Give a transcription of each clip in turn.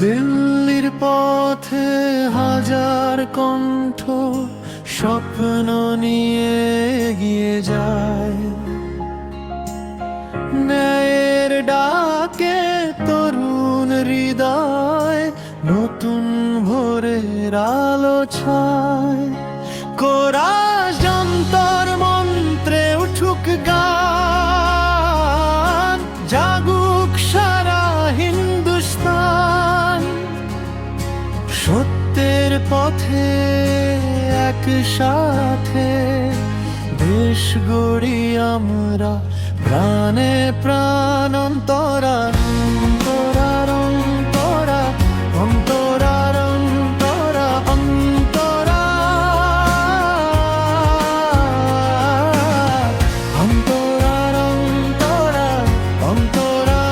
দিল্লির পথে হাজার কণ্ঠ স্বপ্ন নিয়ে এগিয়ে যায়, ন্যায়ের ডাকে তরুণ হৃদয় নতুন ভোরের আলো ছায়। কোরাস যন্তর মন্ত্রে উঠুক গান, জাগুক সারা হিন্দুস্তান। সত্যের পথে একসাথে দেশ গড়ি আমরা, প্রাণে প্রাণ অন্তরার অন্তরার অন্তরা অন্তরার অন্তরা অন্তরা অন্তরার অন্তরা অন্তরার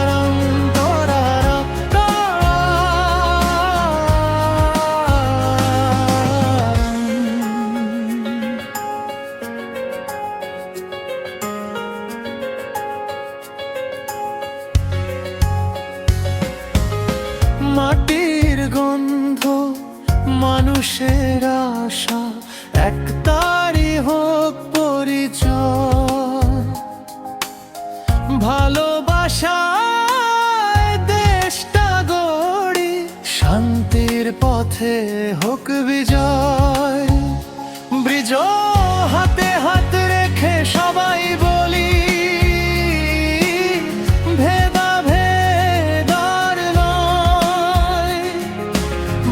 মাটির গন্ধ মানুষের আশা, একতারই হোক পরিচয়। ভালোবাসায় দেশটা গড়ি, শান্তির পথে হোক বিজয়। ব্রিজ হাতে হাত রেখে সবাই বলি, ভেদাভেদ আর নয়।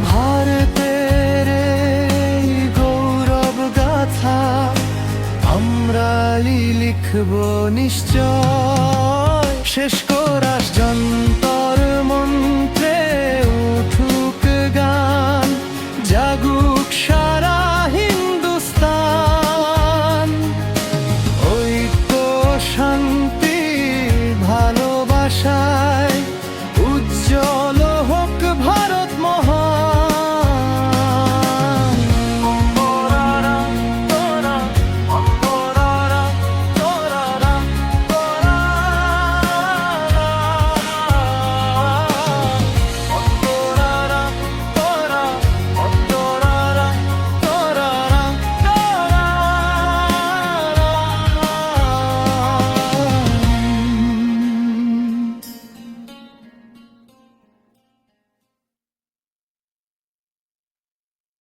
ভারতের এই গৌরব গাথা আমরাই লিখব নিশ্চয়। শেষ কোরাস যন্ত্র